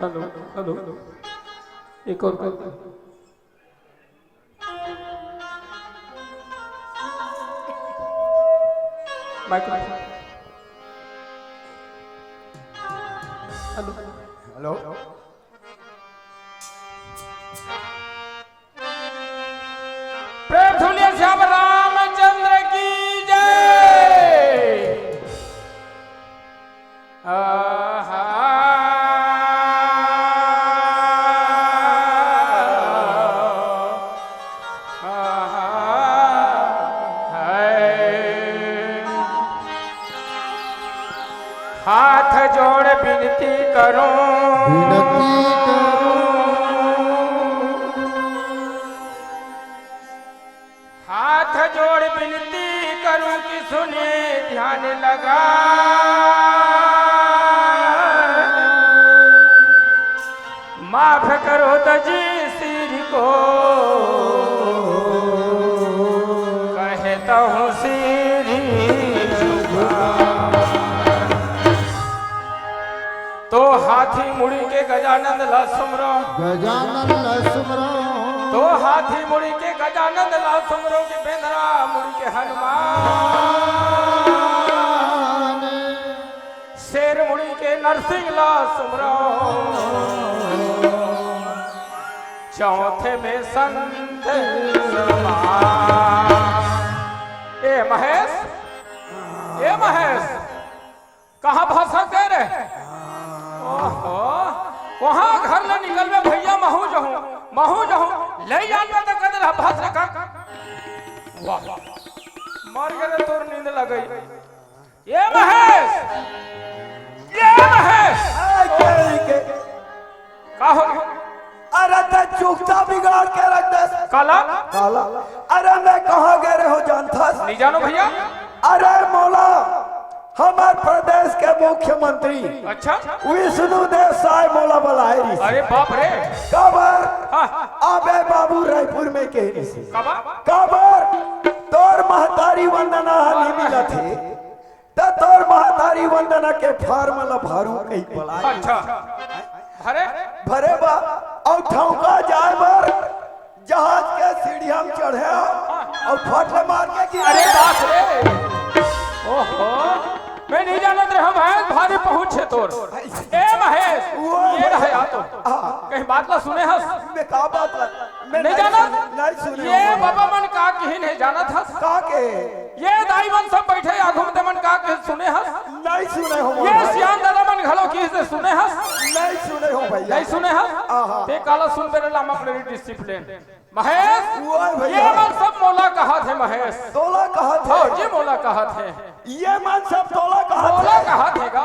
Hello hello एक और call mic hello hello प्रेम धुलिया श्याम रामचंद्र की जय। विनती करूं हाथ जोड़ विनती करूं कि सुने ध्यान लगा माफ करो तजी सिर को कहता हूँ सीरी तो हाथी मुड़ी के गजानंद ला सुमरो तो हाथी मुड़ी के गजानंद ला सुमरो के बेंदरा मुड़ी के हनुमान शेर मुड़ी के नरसिंह ला सुमरो चौथे में संत ए महेश कहाँ भाषा दे रहे ओहो वहाँ घर न निकल में भैया महू जहूं ले जान में तो कदर भाषा का वाह मर गए तोर नींद लग गई ये महेश का हो अरे ते चुकता बिगाड़ के रख दे काला अरे मैं कहाँ गए हो जानता नहीं जानो भैया अरे मौला हमारे प्रदेश के मुख्यमंत्री अच्छा विष्णु देव साय मौला बुलाए अरे बाप रे कबर हाँ। आबे बाबू रायपुर में कहनी से कबर तोर महतारी वंदना नहीं मिला थे तो तोर महतारी वंदना के फार्मूला भारू कहीं बुलाए अच्छा भरे बा और ठौका जाए बर जहाज के सीढ़ी हम चढ़े और फटले मार के गिरे अरे बाप रे ओहो मैं नहीं जानत रहा महेश भारी पहुंचे तोर ए महेश ये रहे आ तो कहीं बात ला सुने हस मैं का बात ला मैं नहीं जाना नहीं सुने ये बाबा मन का कहीं नहीं जानत हस का के ये दाई मन सब बैठे आ घूमते मन का कहीं सुने हस नहीं सुने हो ये श्याम दादा मन घलो की से सुने हस नहीं सुने हो भैया नहीं सुने हस ते काला सुन बेरे लामा अपने डिसिप्लिन महेश ये मन सब मौला कहा थे महेश तोला कहा थे ये मौला कहा थे ये मन सब तोला कहा मौला कहा थे का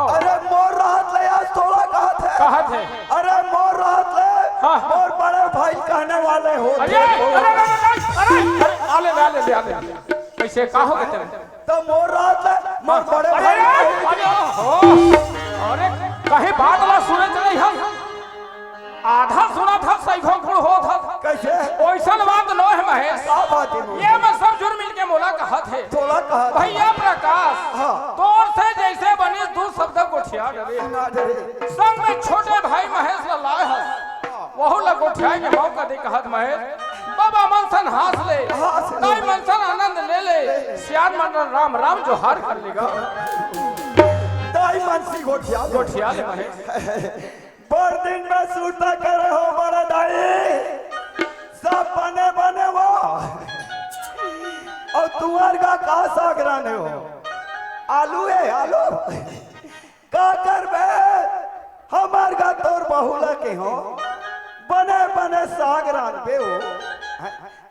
अरे मोर राहत ले आज तोला कहा थे अरे मोर राहत ले मोर बड़े भाई कहने वाले हो अरे आले कैसे का हो गए तो मोर राहत ले मोर बड़े भाई अरे कहीं बात ला सुने चले हम आधा सुना था सही खोखड़ हो था कैसे ओइसन बात न है महेश ये मैं सब जुड़ मिल के मोला कहा थे भैया प्रकाश तोर से जैसे बनी दू शब्द गोठिया डरे संग में छोटे भाई महेश ला लाए हस वहु ला गोठिया के मौका दे कहत महेश बाबा मनसन हास ले नहीं मनसन आनंद ले श्याम मन राम राम जो हार कर लेगा दाई मनसी गोठिया ले महेश पर दिन में सूता करे हो बड़ा दाई सब बने वो और तुम्हार का सागराने हो आलू है आलू का कर बे हमार का तोर बहुला के हो बने सागरान बे हो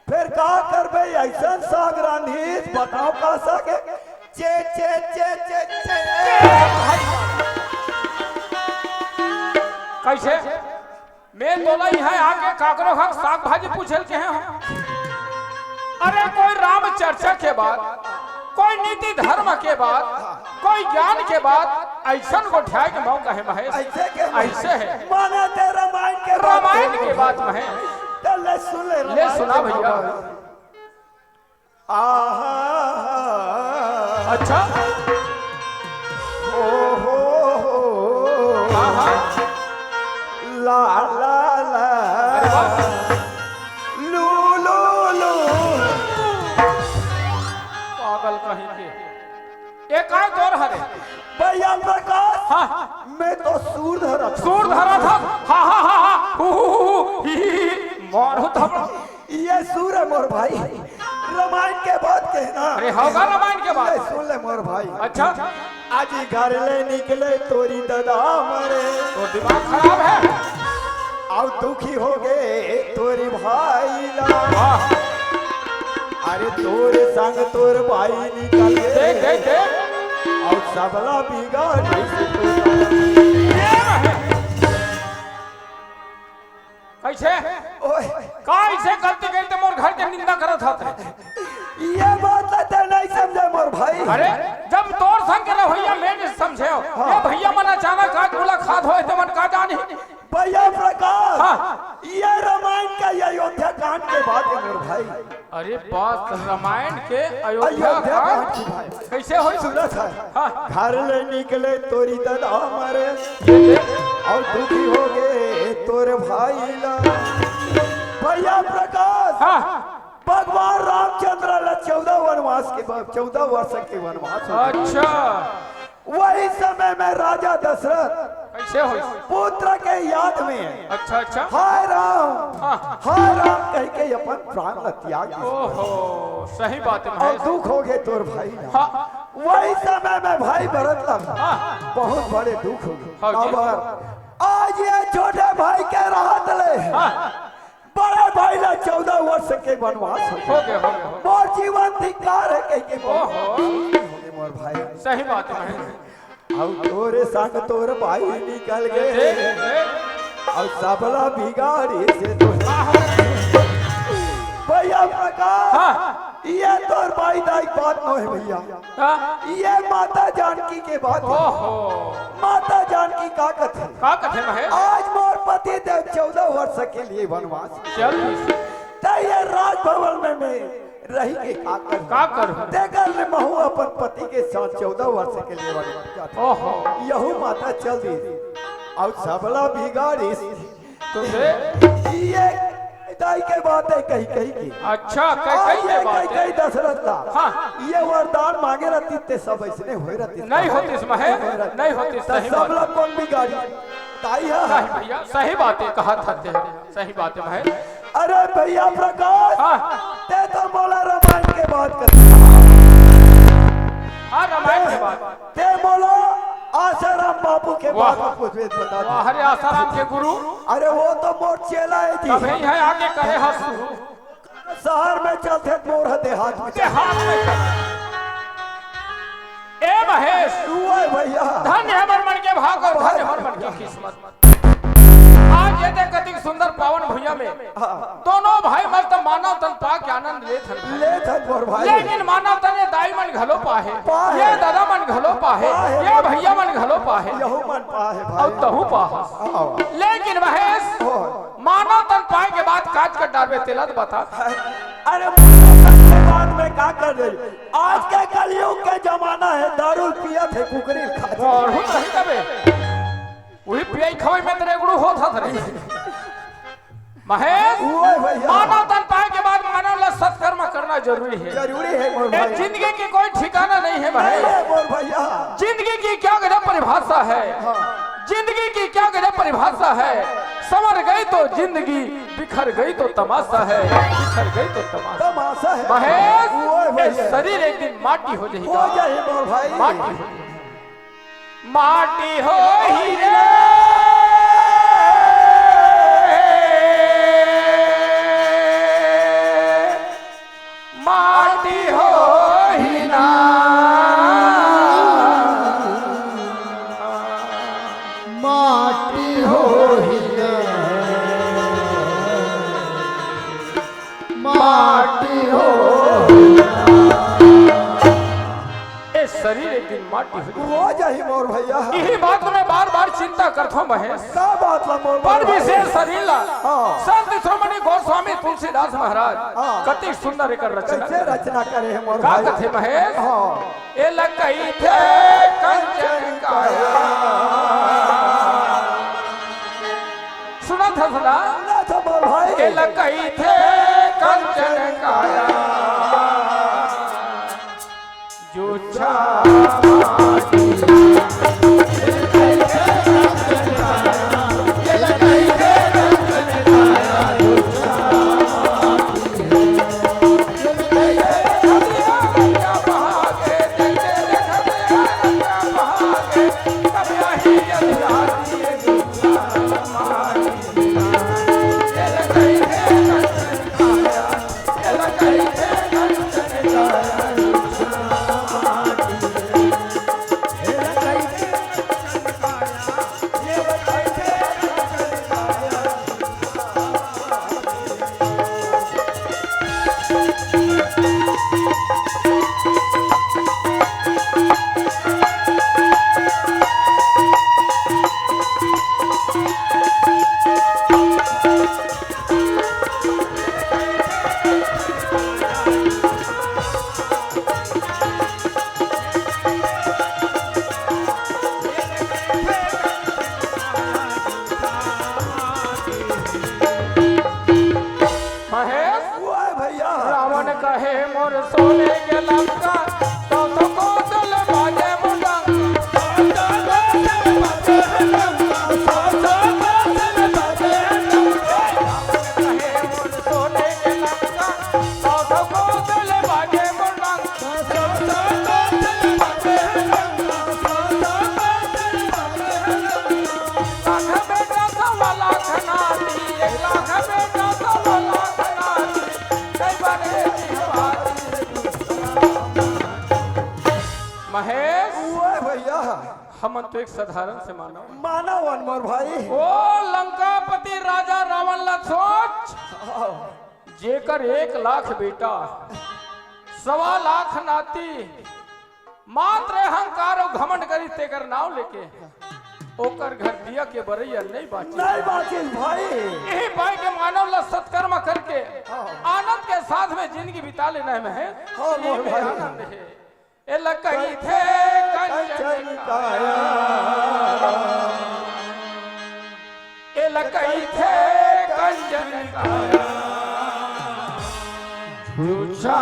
फिर का कर बे ऐसा सागरान ही बताओ का सागे चे चे चे चे चे कैसे मैं बोला यहाँ आके काकरो हक साग भाजी पूछल के हैं अरे कोई राम चर्चा के बाद कोई नीति धर्म के बाद कोई ज्ञान के बाद ऐसा गोठिया के मौका है महेश ऐसे है माना ते रामायण के बाद महेश ले सुना भैया अच्छा ला ला ला लू लू लू पागल कहीं के एक आय दौर हरे भैया प्रकाश मैं तो सूर धरा था हा मारो था ये सूर है मोर भाई रामायण के बाद कहना अरे होगा रामायण के बाद सुन ले मोर भाई अच्छा आज घर ले निकले तोरी दादा मरे तो दिमाग खराब है और दुखी हो गए तोरी भाई ला अरे तोरे संग तोर भाई निकल देख और सबला बिगाड़ी से तू कैसे ओए कैसे गलती करते मोर घर के निंदा करत हत ये बात तो नहीं समझे मोर भाई। अरे जब तोर संग के भैया मैं नहीं समझे ये भैया मन अचानक आज मुलाकात होए तो मन का जानी भैया प्रकाश ये रामायण का ये अयोध्या कांड के बाद है मोर भाई। अरे बात रामायण के अयोध्या अयोध्या का कांड की भाई कैसे होई सुनत है हाँ। घर ले निकले तोरी दादा मरे और दुखी हो गए तोरे भाई ला भैया प्रकाश हाँ। भगवान रामचंद्र ला 14 वनवास के बाद 14 वर्ष के वनवास हो गए। अच्छा वही समय में राजा दशरथ कैसे होई पुत्र के याद में अच्छा अच्छा हाय राम कह के अपन प्राण ला त्याग दिए। ओहो सही बात है और महेश दुख हो गए तोर भाई ला। हाँ वही समय में भाई भरत ला हाँ। बहुत बड़े दुख हो गए। हाँ जी। अब आज ये छोटे भाई के राहत ले हाँ। बड़े भाई ला 14 वर्ष के वनवास हो गया हो गया मोर जीवन धिक्कार है कह के ओहो मोर भाई सही बात है महेश और तोरे संग तोर भाई निकल ए, गए ए, और सबला बिगाड़ी से तो भैया प्रकाश हाँ। ये तोर भाई दाई बात न है भैया हाँ। ये माता जानकी के बात है। ओहो माता जानकी का कथे का कथे महेश आज मोर पति देव 14 वर्ष के लिए वनवास चल ये राजभवन में मैं रही के का कर देकर ले महू अपन पति के साथ 14 वर्ष के लिए वनवास जाता। ओहो यहू माता चल दी और सबला बिगाड़ी तुझे ये दाई के बात है कही कही की अच्छा कई कई बात है दशरथ का हाँ। ये वरदान मांगे रहती ते सब ऐसने होए रहती नहीं होती इस महेश नहीं होती सही सब बात लोग कौन बिगाड़ी दाई है नहीं भैया सही बात है कहा था सही बात है महेश अरे भैया प्रकाश हाँ ते तो बोला रामायण के बात कर हाँ रामायण के बाद ते बोला आसाराम बाबू के वाह। बात कुछ भी बता दो। हरे आसाराम के गुरु अरे वो तो मोर चेला है जी तभी है आगे करे हंसू शहर में चलते मोर देहात में के हाथ में कर। ए महेश तू है भैया धन्य है मन के भाग और धन्य है मन की किस्मत आज ये देख कति सुंदर पावन भैया में दोनों भाई मस्त मानव तन पा के आनंद ले था मोर भाई लेकिन मानव तन ये दाई मन घलो पाहे पाहे। ये दादा मन घलो पाहे पाहे। ये भैया मन घलो पाहे यहू मन पा है और भाई तहु पाहा आओ। लेकिन महेश मानव तन पाए के बाद काज कर डालवे तेलत बता अरे के बाद में क्या कर रही आज के कलयुग के जमाना है दारू पिया थे कुकरी खा और हुत रही तबे वही पियाई खवाई में तेरे गुरु होत था रे महेश ओए भैया मानव तन पाए के बाद मानव ला सत्कर्म करना जरूरी है जरूरी है मोर ये भाई जिंदगी की कोई ठिकाना नहीं है महेश नहीं मोर भैया जिंदगी की क्या गजब परिभाषा है जिंदगी की क्या गजब परिभाषा है संवर गई तो जिंदगी बिखर गई तो तमाशा है बिखर गई तो तमाशा तमाशा है महेश ओए ये भैया शरीर एक दिन माटी हो हो जाएगा जाए मोर भाई माटी हो माटी हो ही रे माटी हो ही ना माटी हो ही रे माटी हो ये शरीर एक दिन माटी हो हो जाए मोर भैया यही बात मैं बार बार चिंता करता हूँ महेश का बात ला मोर पर भाई? विशेष शरीर ला हाँ। संत श्रोमणी गोस्वामी तुलसीदास महाराज हाँ। कति सुंदर एक रचना कैसे रचना करे है मोर का भाई कथे महेश हाँ ए लकई थे कंचन काया सुना था सदा ना था मोर भाई ए लकई थे कंचन काया जो छा रावण कहे मोर सोने के लंका तो कौशल बाजे महेश भैया हम तो एक साधारण से मानव मानव अनमोल भाई ओ लंकापति राजा रावण ला सोच जेकर 1 लाख बेटा 1.25 लाख नाती मात्र अहंकार और घमंड करी तेकर नाव लेके ओकर घर दिया के बरैया नहीं बाची भाई यही भाई के मानव ला सत्कर्म करके आनंद के साथ में जिंदगी बिता लेना है महेश आनंद है ए लकई थे कंचन काया ए लकई थे कंचन काया झूठा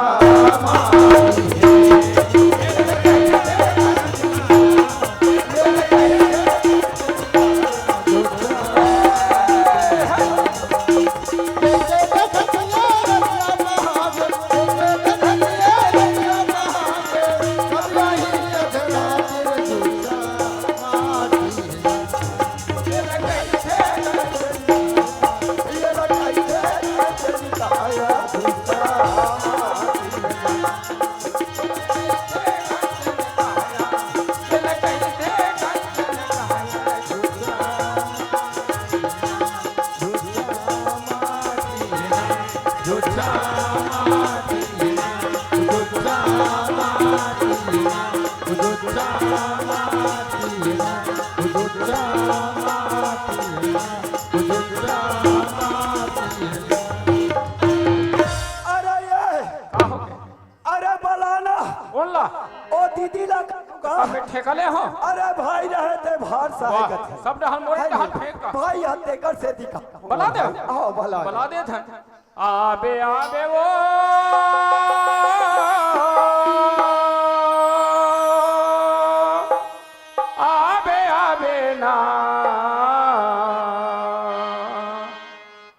ठेकले हो अरे भाई रहे थे भार साहब सब डहल मोरे डहल फेंक का भाई हाथे कर से दिखा बला दे हां बला दे धन आबे आबे वो आबे आबे ना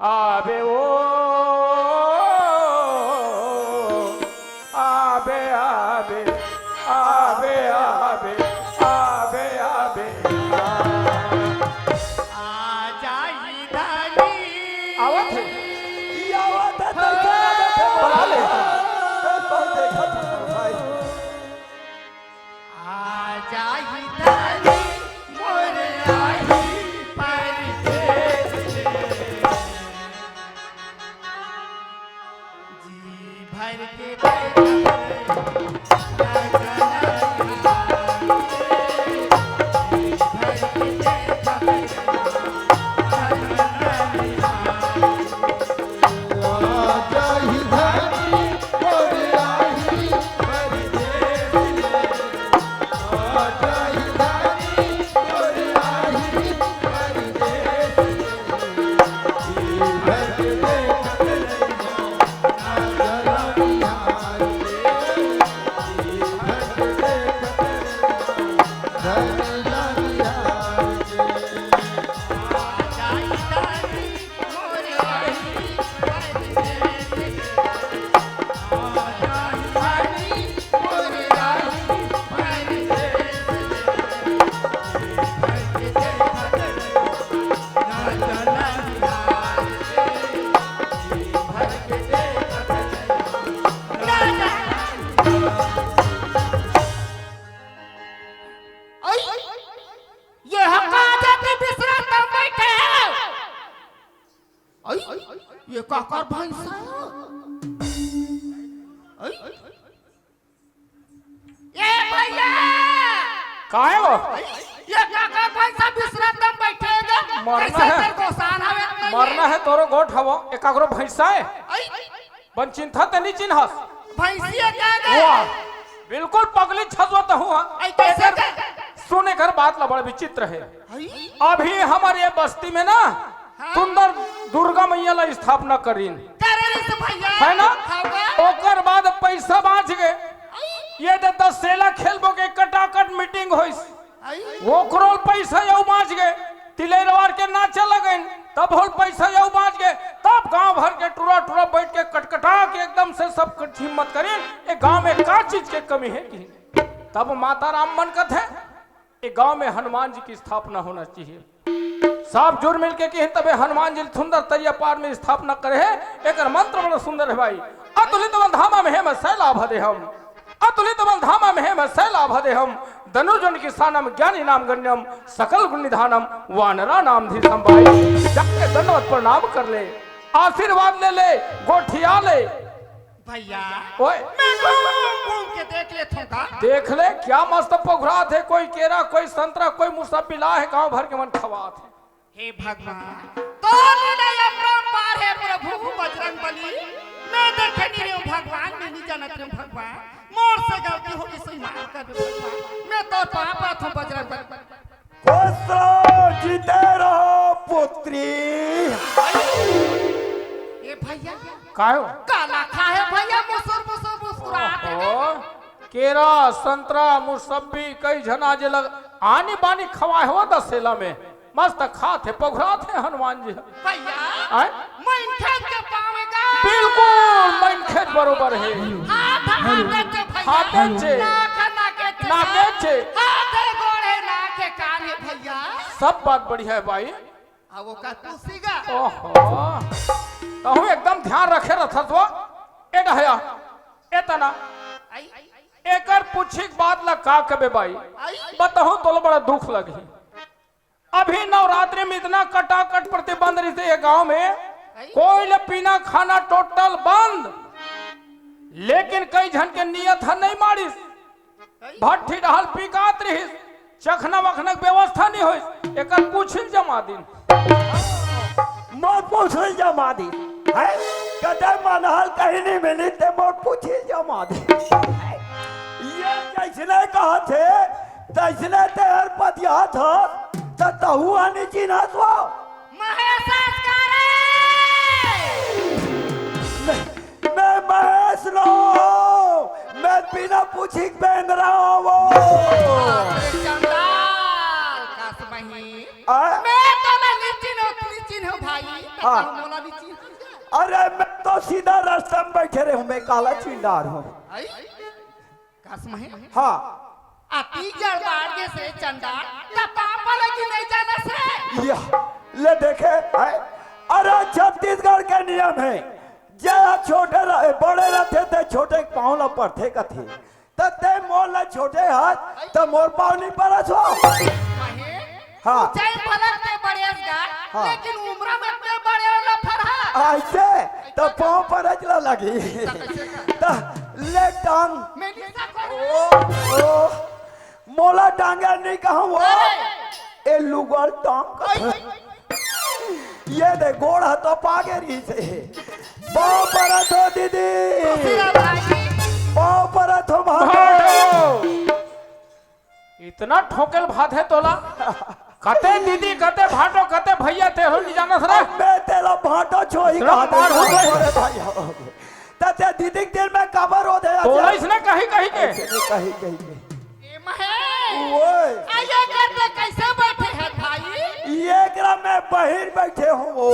आबे वो आबे आबे आबे आबे आबे आबे आ जाई धानी आवत है बना ले देखा भाई आ जाई धानी मोर आई परदेस जी भर के ये काकर भैंसा ये भैया काहे वो ये काकर भैंसा बिसरा दम बैठेगा मरना है गोसान हवे नहीं मरना है तोरो गोठ हवो एकाग्रो भैंसा है बन चिंता तनी चिन्हस भैंसिया क्या वाह बिल्कुल पगली छजवत हुआ कैसे सुने कर बात ला बड़ा विचित्र है अभी हमारे ये बस्ती में ना सुंदर दुर्गा मैया ला स्थापना करीन करे रे भैया है ना होगा मीटिंग होइस वो करोल पैसा यौ बाँच गए तिलेरवार के नाचे लगन तब होल पैसा यौ बाँच गए तब गांव भर के टूरा टूरा बैठ के कटकटा के एकदम से सब हिम्मत करें ये गांव में का चीज के कमी है कि तब माता राम मन कथ है ये गांव में हनुमान जी की स्थापना होना चाहिए सब जुड़ मिल के तबे हनुमान जी सुंदर तैया पार में स्थापना करे है एक मंत्र बड़ा सुंदर है भाई अतुलित बलधामा में हम सैलाभ दे हम अतुलित बलधामा में हम सैलाभ दे हम धनुजन किसानम ज्ञानी नाम गण्यम सकल गुण निधानम वानरा नाम धीरम भाई जाके दंडवत प्रणाम कर ले आशीर्वाद ले ले गोठिया ले भैया ओए मैं घूम के देख लेता हूँ देख ले क्या मस्त पोखरा थे कोई केरा कोई संतरा कोई मुसब्बिला है गांव भर के मन खवा थे हे भगवान तो लीला अपरंपार है प्रभु बजरंग बली मैं देखे नहीं हूँ भगवान मैं नहीं जानत हूँ भगवान मोर से गलती हो गई सही माफ कर दे भगवान मैं तो पाप हूँ बजरंग बली खुश रहो जीते रहो पुत्री ये भैया कायो काला खा है भैया मुस्कुराते हैं केरा संतरा मुसब्बी कई झना जे लग आनी बानी खवाए हो दसेला में मस्त खाते पोखरा थे हनुमान जी भैया मैं खेत के पावेगा बिल्कुल मन खेत बरोबर है हाथ छे नाके छे कान है भैया सब बात बढ़िया है भाई अब वो का तुसीगा ओहो तो एकदम ध्यान रखे रथत्व ए डहया एतना एकर पूछिक बात ला का कबे भाई बताहूं तो बड़ा दुख लगी अभी नवरात्रि में इतना कटाकट प्रतिबंध रही थे गांव में कोई ले पीना खाना टोटल बंद लेकिन कई जन के नियत है नहीं मारिस भट्ठी डहल पिकात रही चखना वखना व्यवस्था नहीं हो एक पूछिल जमा दिन मोर पूछिल जमा दी है कदे मनहल कहीं नहीं मिली ते मोर पूछिल जमा दी ये जैसने कहा थे तैसने तेर पतिया था तहु आनी चिन्ह तो मैं महेश नो मैं बिना पूछी पहन रहा हूँ अरे मैं तो सीधा रास्ते में बैठे रहे हूँ मैं काला चिंडार हूँ हाँ से चंदा पापा लगी नहीं जाना से ले देखे अरे छत्तीसगढ़ के नियम है जरा छोटे बड़े रहते थे छोटे पाँव ला पड़ते कथे ते मोर ला छोटे हाथ तो मोर पाँव नहीं पड़ा छो हाँ लेकिन उम्र में इतने बड़े वाला फरहा ऐसे तो पाँव पर चला लगी ले टांग मोला टांगा नहीं कहा वो ए लुगल टांग ये दे गोड़ तो पागे रही से पाँव पर तो दीदी पाँव पर तो भागे इतना ठोकेल भात है तोला कते दीदी कते भाटो कते भैया ते हो नहीं जाना सर मैं तेरा भाटो छोई का अरे भैया तते दीदी देर में कवर हो दे तोला इसने कहीं कहीं के कहीं ओए आया करते कैसे बैठे हैं भाई ये ग्राम में बहिर बैठे हूँ वो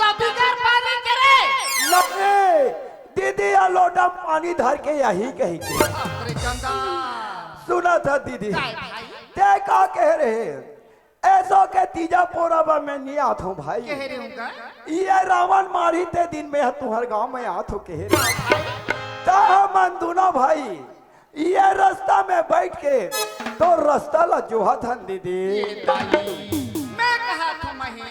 तभी घर पानी करे नहीं दीदी या लोटा पानी धर के यही कहीं के सुना था दीदी ते का कह रहे ऐसा के तीजा पोराबा में नहीं आता हूँ भाई कह रहे होगा ये रावण मारी ते दिन में तुम्हारे गांव में आत हो कह रहे ता मन दुना भाई ये रास्ता में बैठ के तो रास्ता ला जोहा था दीदी मैं कहा था महे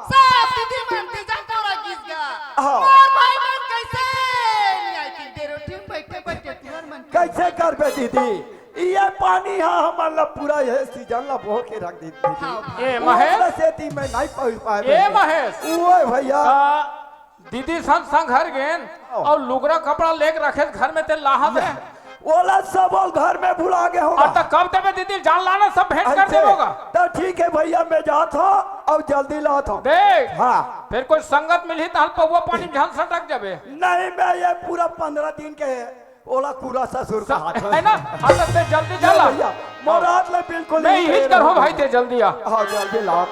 सब दीदी मनती जा तोरा किस गा और भाई मन कैसे नहीं आई थी तेरे टीम बैठे बैठे तुहर मन कैसे कर बे दीदी ये पानी हाँ हमारा पूरा ये सीजन ला बो के रख दी ए महेश सेती में नहीं पहुंच पाए ए महेश ओए भैया दीदी संग संग घर गेन और लुगरा कपड़ा लेके रखे घर में ते लाहा दे ओला सब घर में भुला गए होगा तो कब तक दीदी जान लाना सब भेंट कर देगा तो ठीक है भैया मैं जाता हूँ और जल्दी लाता हूँ देख हाँ फिर कोई संगत मिली तो हल्का पानी झांस सटक जाबे नहीं मैं ये पूरा 15 दिन के ओला पूरा ससुर का हाथ है ना हालत से जल्दी चला भैया मोरात ले बिल्कुल नहीं हिट करो भाई ते जल्दी आ हाँ जल्दी लाओ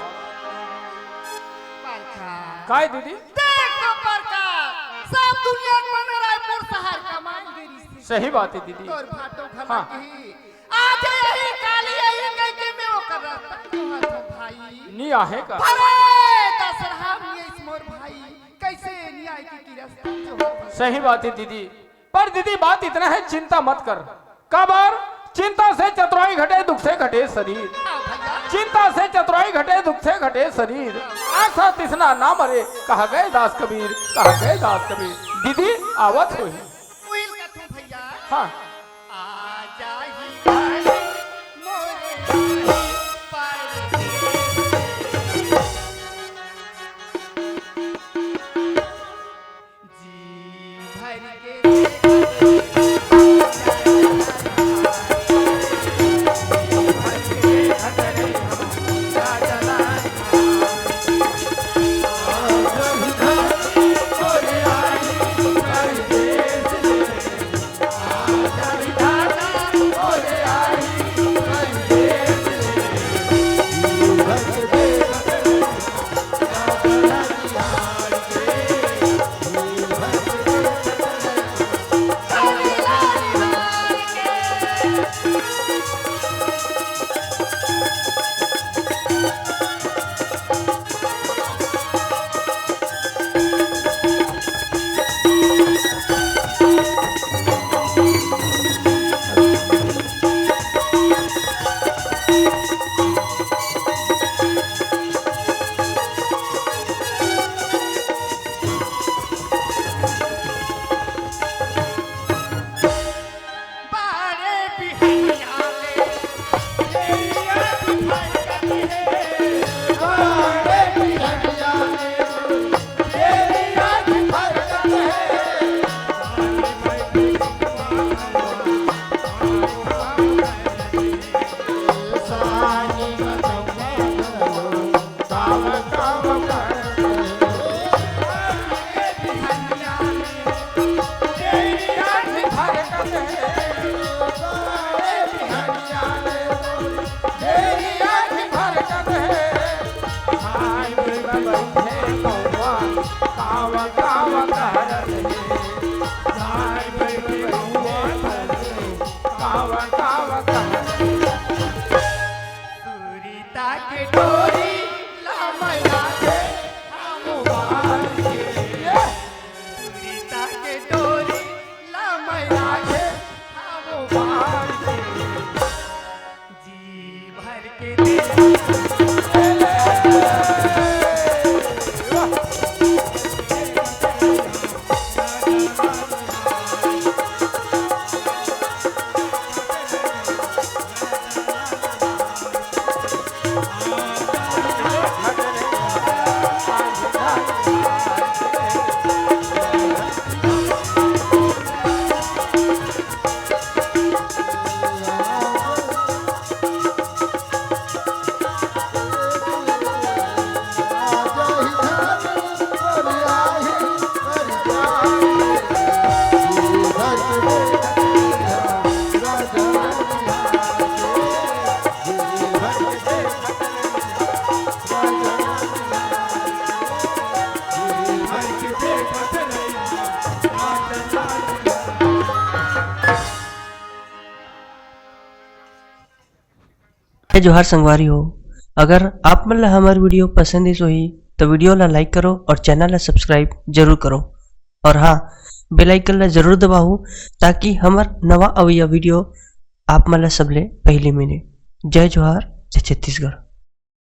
काय दीदी देख तो प्रकाश सब दुनिया में रायपुर शहर का मान गिरी सही बात है दीदी और भाटो खमा हाँ। की आज यही काली यही कह के मैं वो कर रहा था भाई नी आहे का अरे दशरहा में इस मोर भाई कैसे न्याय की रास्ता जो सही बात है दीदी पर दीदी बात इतना है चिंता मत कर कबर चिंता से चतुराई घटे दुख से घटे शरीर चिंता से चतुराई घटे दुख से घटे शरीर ऐसा तिसना ना मरे कहा गए दास कबीर कहा गए दास कबीर दीदी आवत हुई उइल का तू भैया हाँ आ जाही मोरे जी भर के जोहार संगवारी हो अगर आप मन ला हमार वीडियो पसंद है ही तो वीडियो ला लाइक करो और चैनल ला सब्सक्राइब जरूर करो और हाँ बेल आइकन ला जरूर दबाओ ताकि हमार नवा अवैया वीडियो आप मन ला सबले पहले मिले। जय जोहार जय छत्तीसगढ़।